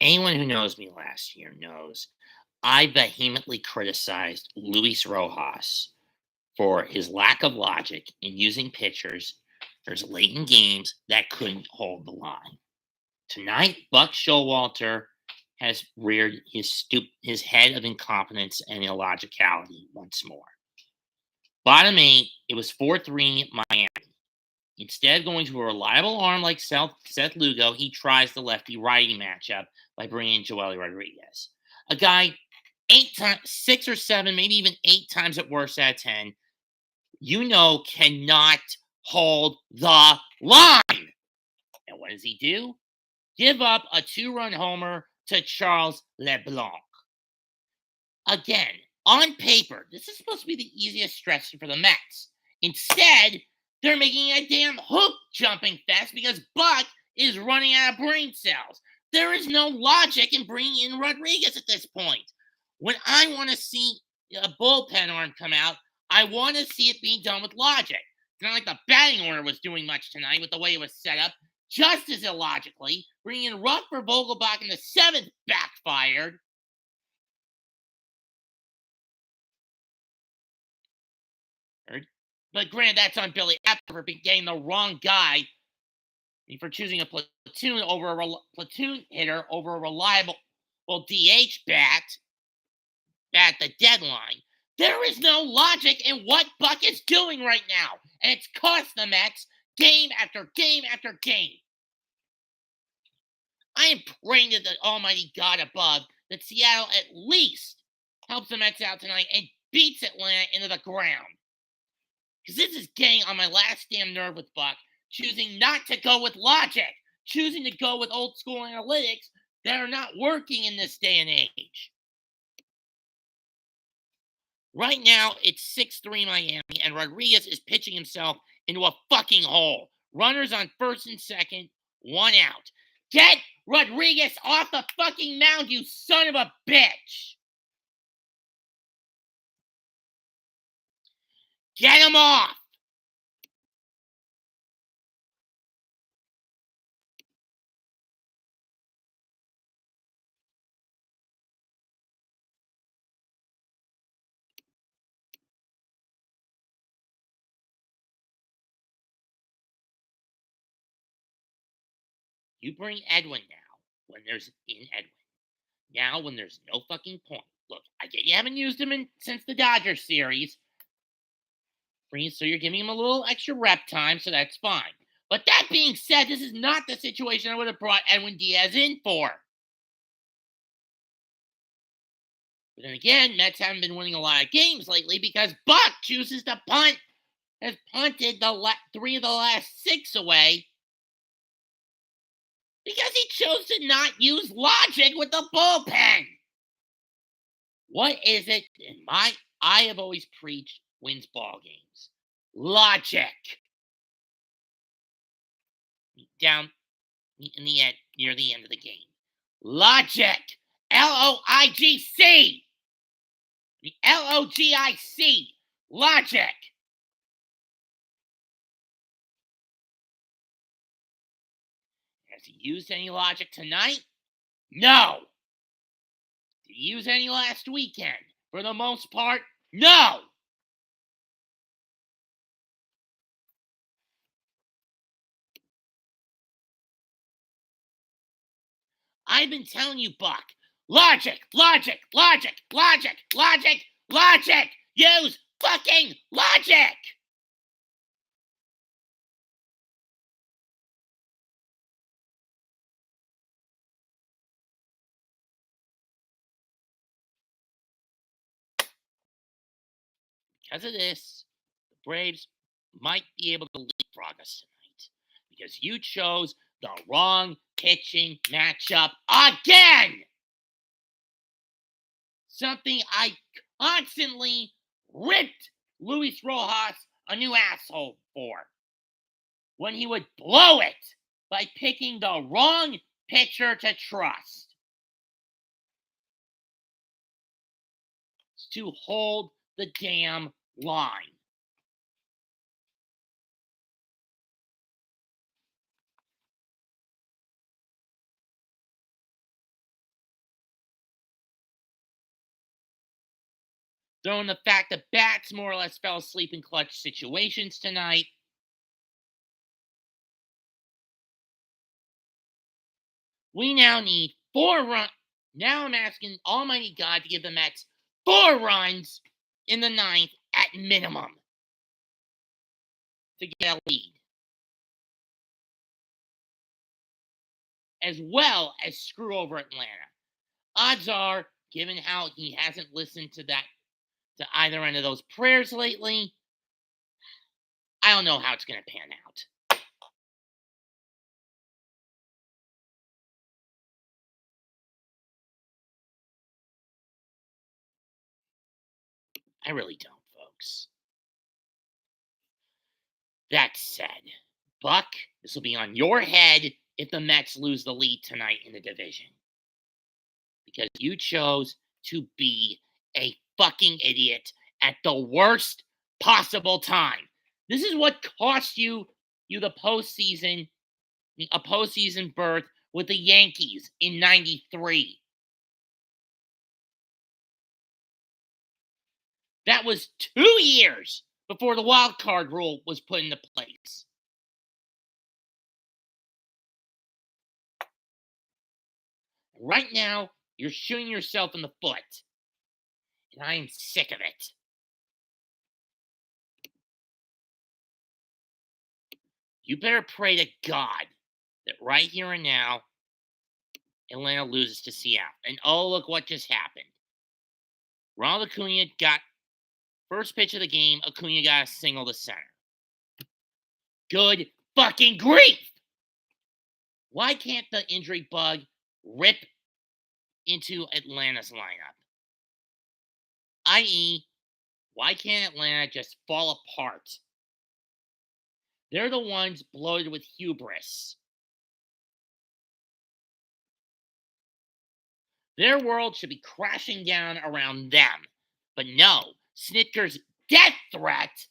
Anyone who knows me last year knows I vehemently criticized Luis Rojas for his lack of logic in using pitchers there's late in games that couldn't hold the line. Tonight, Buck Showalter has reared his head of incompetence and illogicality once more. Bottom eight, it was 4-3 Miami. Instead of going to a reliable arm like Seth Lugo, he tries the lefty righty matchup by bringing in Joely Rodriguez, a guy 8 times, 6 or 7, maybe even 8 times at worst out of 10, cannot hold the line. And what does he do? Give up a 2-run homer to Charles LeBlanc. Again, on paper, this is supposed to be the easiest stretch for the Mets. Instead, they're making a damn hoop jumping fest because Buck is running out of brain cells. There is no logic in bringing in Rodriguez at this point. When I want to see a bullpen arm come out, I want to see it being done with logic. It's not like the batting order was doing much tonight with the way it was set up. Just as illogically, bringing in Ruck for Vogelbach in the 7th backfired. But granted, that's on Billy Apple for getting the wrong guy, for choosing a platoon hitter over a reliable DH bat at the deadline. There is no logic in what Buck is doing right now, and it's cost the Mets game after game after game. I am praying to the almighty God above that Seattle at least helps the Mets out tonight and beats Atlanta into the ground. Because this is getting on my last damn nerve with Buck, choosing not to go with logic, choosing to go with old school analytics that are not working in this day and age. Right now, it's 6-3 Miami, and Rodriguez is pitching himself into a fucking hole. Runners on first and second, 1 out. Get Rodriguez off the fucking mound, you son of a bitch! Get him off! You bring Edwin now when there's in Edwin. Now when there's no fucking point. Look, I get you haven't used him since the Dodgers series. So you're giving him a little extra rep time, so that's fine. But that being said, this is not the situation I would have brought Edwin Diaz in for. But then again, Mets haven't been winning a lot of games lately because Buck chooses to punt. Has punted 3 of the last 6 away because he chose to not use logic with the bullpen. What is it I have always preached wins ball games? Logic. Down in the end, near the end of the game. Logic. LOIGC. The LOGIC. Logic. Has he used any logic tonight? No. Did he use any last weekend? For the most part, no. I've been telling you, Buck. Logic, logic, logic, logic, logic, logic. Use fucking logic. Because of this, the Braves might be able to leapfrog us tonight because you chose the wrong pitching matchup again. Something I constantly ripped Luis Rojas a new asshole for when he would blow it by picking the wrong pitcher to trust. It's to hold the damn line. Throw in the fact the bats more or less fell asleep in clutch situations tonight. We now need 4 runs. Now I'm asking Almighty God to give the Mets 4 runs in the ninth at minimum to get a lead, as well as screw over Atlanta. Odds are, given how he hasn't listened to either end of those prayers lately, I don't know how it's going to pan out. I really don't, folks. That said, Buck, this will be on your head if the Mets lose the lead tonight in the division. Because you chose to be a fucking idiot at the worst possible time. This is what cost you the postseason, a postseason berth with the Yankees in '93. That was 2 years before the wild card rule was put into place. Right now, you're shooting yourself in the foot. And I am sick of it. You better pray to God that right here and now, Atlanta loses to Seattle. And oh, look what just happened. Ronald Acuna got first pitch of the game. Acuna got a single to center. Good fucking grief! Why can't the injury bug rip into Atlanta's lineup? I.e., why can't Atlanta just fall apart? They're the ones bloated with hubris. Their world should be crashing down around them. But no, Snitker's death threat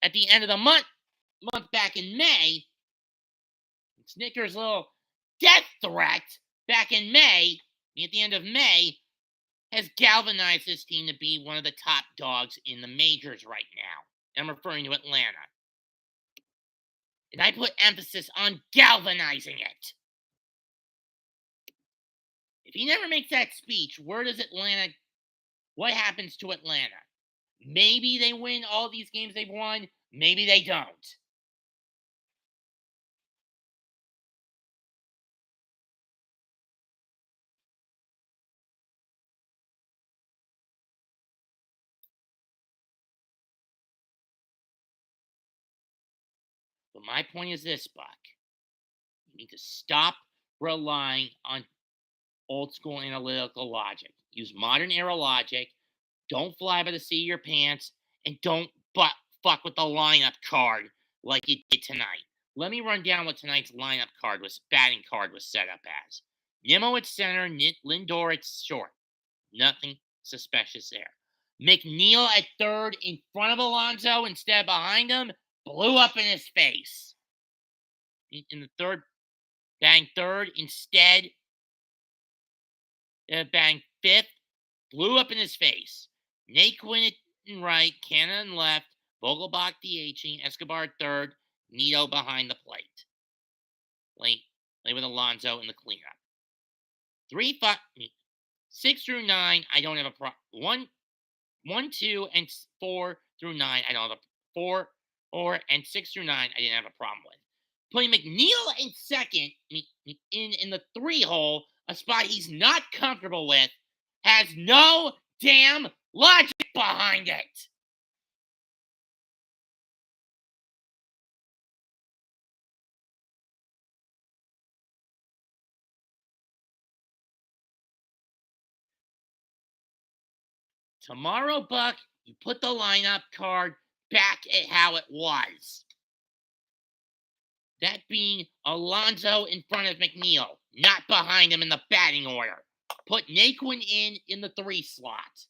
at the end of the month back in May, Snitker's little death threat back in May, at the end of May, has galvanized this team to be one of the top dogs in the majors right now. I'm referring to Atlanta. And I put emphasis on galvanizing it. If he never makes that speech, what happens to Atlanta? Maybe they win all these games they've won. Maybe they don't. But my point is this, Buck. You need to stop relying on old school analytical logic. Use modern era logic. Don't fly by the seat of your pants. And don't fuck with the lineup card like you did tonight. Let me run down what tonight's batting card was set up as. Nimmo at center, Lindor at short. Nothing suspicious there. McNeil at third in front of Alonso instead of behind him. Blew up in his face. In the third, batting third instead of batting fifth. Blew up in his face. Naquin at right, Cannon in left, Vogelbach DHing, Escobar at third, Nito behind the plate. Late with Alonso in the cleanup. 6 through 9, I don't have a problem. 1, 2, and 4 through 9, I don't have a 4, and 6 through 9, I didn't have a problem with. Putting McNeil in second in the 3 hole, a spot he's not comfortable with, has no damn logic behind it. Tomorrow, Buck, you put the lineup card back at how it was. That being Alonso in front of McNeil, not behind him in the batting order. Put Naquin in the 3 slot.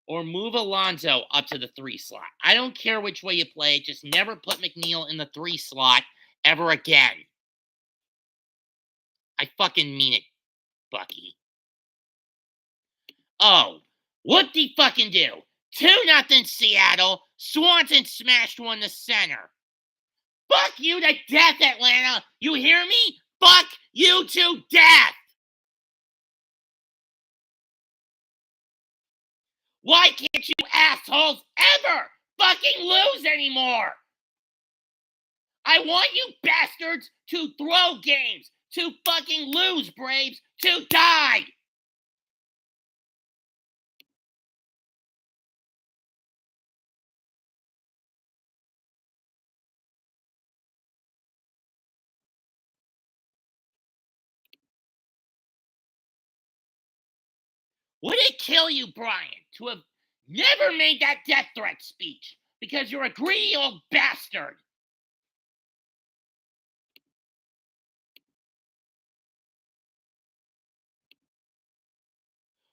Or move Alonso up to the 3 slot. I don't care which way you play it. Just never put McNeil in the 3 slot ever again. I fucking mean it. Bucky. Oh, whoop-de-fucking do. 2-0 Seattle. Swanson smashed one to center. Fuck you to death, Atlanta. You hear me? Fuck you to death. Why can't you assholes ever fucking lose anymore? I want you bastards to throw games, to fucking lose, Braves, to die. Would it kill you, Brian, to have never made that death threat speech because you're a greedy old bastard?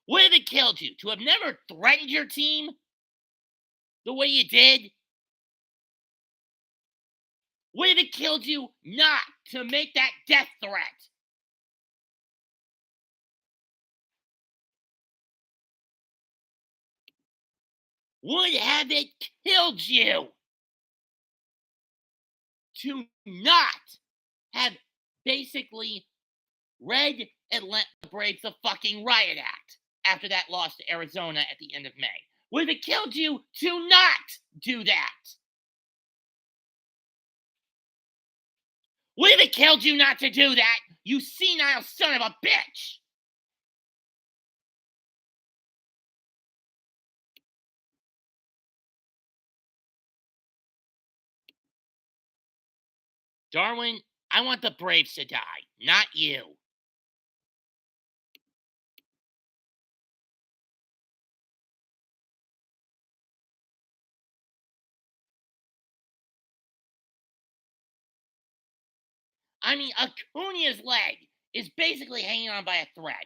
Would it have killed you to have never threatened your team the way you did? Would it have killed you not to make that death threat? Would have it killed you to not have basically read Atlanta Braves the fucking riot act after that loss to Arizona at the end of May? Would have it killed you to not do that? Would have it killed you not to do that, you senile son of a bitch? Darwin, I want the Braves to die, not you. I mean, Acuna's leg is basically hanging on by a thread.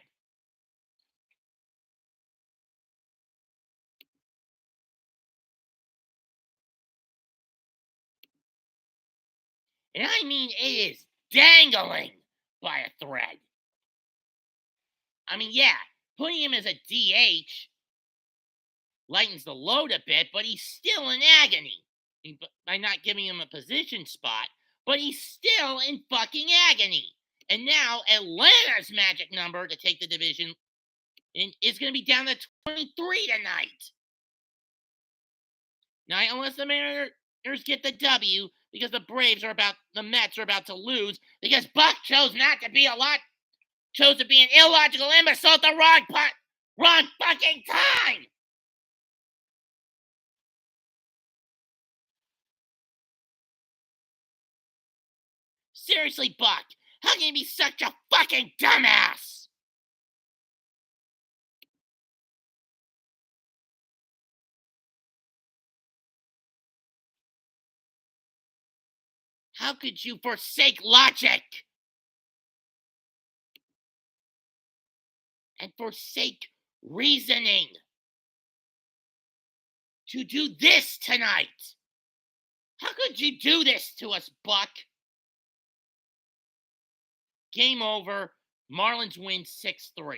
And I mean, it is dangling by a thread. I mean, yeah, putting him as a DH lightens the load a bit, but he's still in agony. By not giving him a position spot, but he's still in fucking agony. And now Atlanta's magic number to take the division is going to be down to 23 tonight. Now, unless the Mariners get the W, because the Mets are about to lose, because Buck chose to be an illogical imbecile at the wrong fucking time. Seriously, Buck, how can you be such a fucking dumbass? How could you forsake logic and forsake reasoning to do this tonight? How could you do this to us, Buck? Game over. Marlins win 6-3.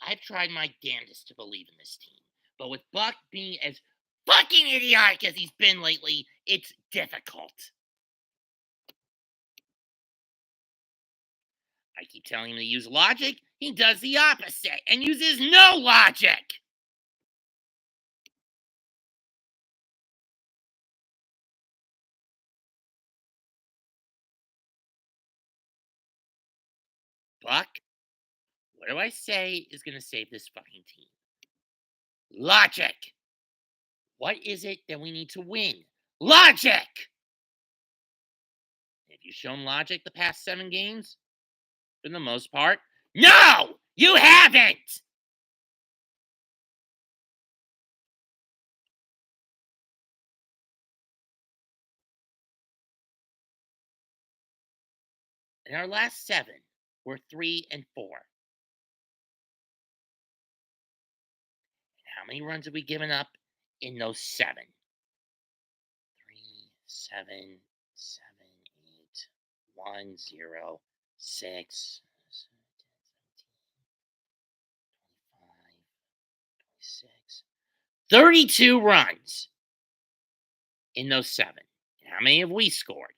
I've tried my damnedest to believe in this team, but with Buck being as fucking idiotic as he's been lately, it's difficult. I keep telling him to use logic, he does the opposite and uses no logic. Buck, what do I say is going to save this fucking team? Logic. What is it that we need to win? Logic. Have you shown logic the past 7 games? For the most part. No! You haven't! In our last 7, we're 3-4. How many runs have we given up in those 7? 3, 7, 7, 8, 1, 0, 6, 5, 6. 32 runs in those 7. How many have we scored?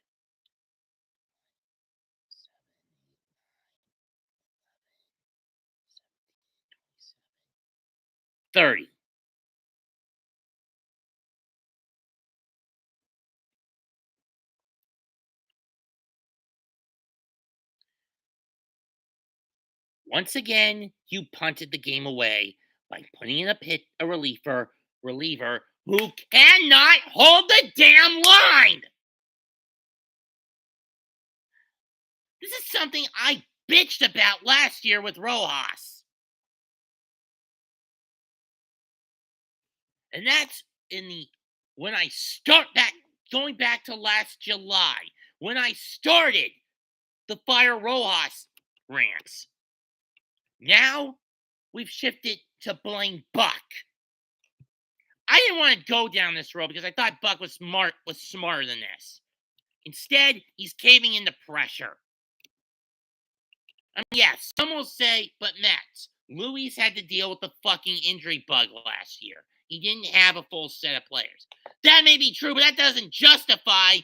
30. Once again, you punted the game away by putting in a reliever who cannot hold the damn line. This is something I bitched about last year with Rojas. And that's in the when I start back going back to last July, when I started the Fire Rojas rants. Now we've shifted to blame Buck. I didn't want to go down this road because I thought Buck was smarter than this. Instead, he's caving into pressure. I mean, yeah, some will say, but Mets, Luis had to deal with the fucking injury bug last year. He didn't have a full set of players. That may be true, but that doesn't justify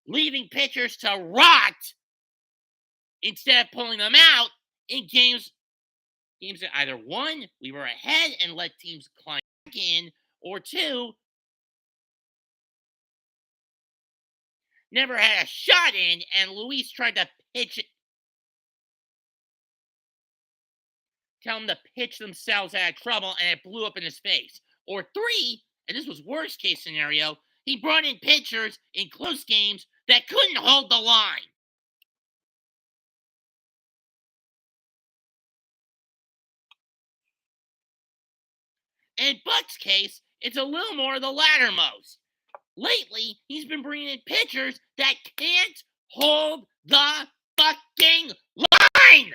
leaving pitchers to rot instead of pulling them out in games that either one, we were ahead and let teams climb back in, or two, never had a shot in, and Luis tried to tell him to pitch themselves out of trouble, and it blew up in his face. Or three, and this was worst case scenario, he brought in pitchers in close games that couldn't hold the line. In Buck's case, it's a little more of the lattermost. Lately, he's been bringing in pitchers that can't hold the fucking line!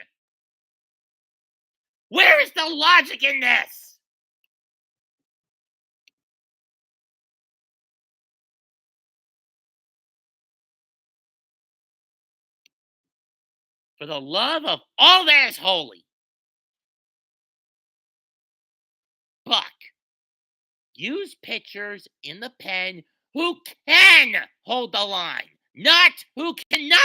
Where is the logic in this? For the love of all that is holy, Buck, use pitchers in the pen who can hold the line, not who cannot.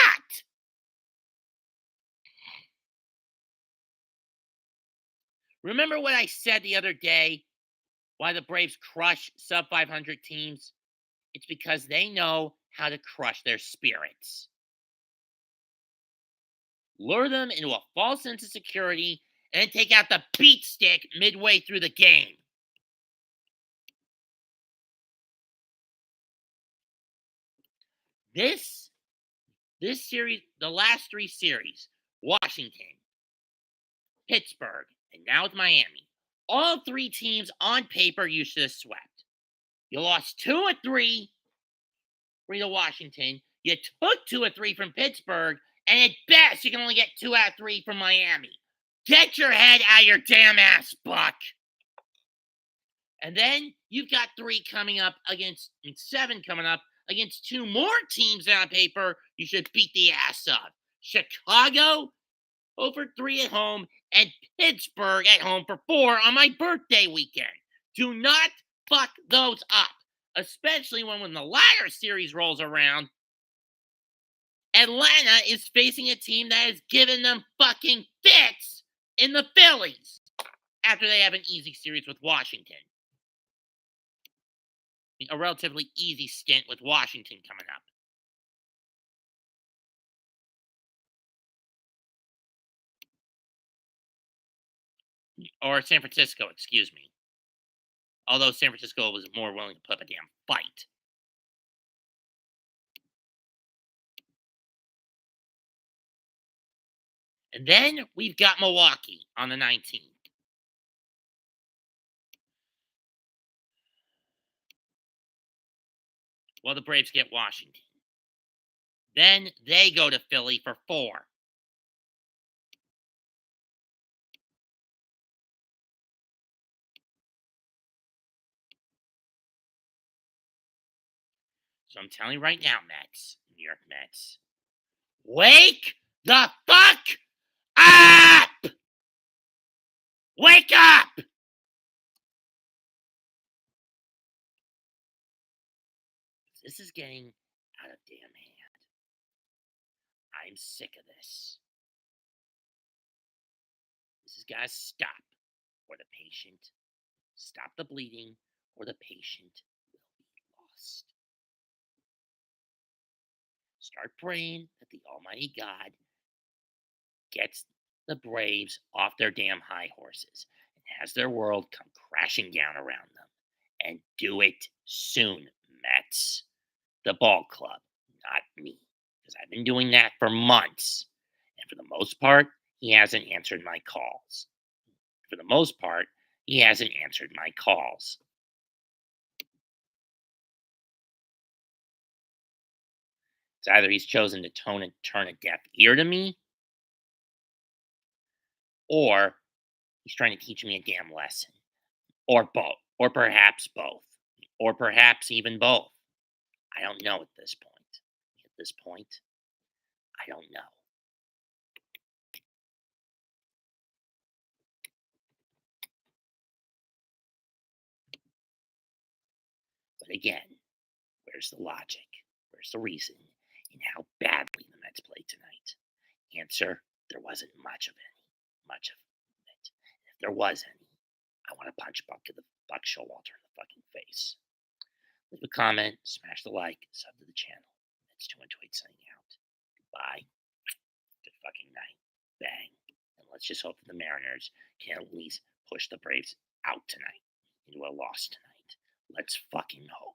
Remember what I said the other day? Why the Braves crush sub 500 teams? It's because they know how to crush their spirits. Lure them into a false sense of security and then take out the beat stick midway through the game. This series, the last 3 series, Washington, Pittsburgh, and now it's Miami. All 3 teams on paper you should have swept. You lost 2 or 3 to Washington. You took 2 or 3 from Pittsburgh, and at best you can only get 2 out of 3 from Miami. Get your head out of your damn ass, Buck. And then you've got 3 coming up against 7 coming up against 2 more teams on paper you should beat the ass of. Chicago over 3 at home and Pittsburgh at home for 4 on my birthday weekend. Do not fuck those up, especially when the latter series rolls around. Atlanta is facing a team that has given them fucking fits in the Phillies after they have an easy series with Washington. A relatively easy stint with Washington coming up. Or San Francisco, excuse me. Although San Francisco was more willing to put up a damn fight. And then we've got Milwaukee on the 19th. Well, the Braves get Washington. Then they go to Philly for 4. So I'm telling you right now, Mets, New York Mets, wake the fuck up! Wake up! This is getting out of damn hand. I'm sick of this. This has got to stop, or the patient, stop the bleeding, or the patient will be lost. Start praying that the Almighty God gets the Braves off their damn high horses and has their world come crashing down around them. And do it soon, Mets. The ball club, not me. Because I've been doing that for months. And for the most part, he hasn't answered my calls. For the most part, he hasn't answered my calls. It's either he's chosen to turn a deaf ear to me, or he's trying to teach me a damn lesson. Or both. Or perhaps both. Or perhaps even both. I don't know at this point. At this point, I don't know. But again, where's the logic? Where's the reason in how badly the Mets played tonight? Answer, there wasn't much of any. Much of it. If there was any, I want to punch Buck Showalter in the fucking face. Leave a comment, smash the like, sub to the channel. It's 2 and Tweet signing out. Goodbye. Good fucking night. Bang. And let's just hope that the Mariners can at least push the Braves out tonight into a loss tonight. Let's fucking hope.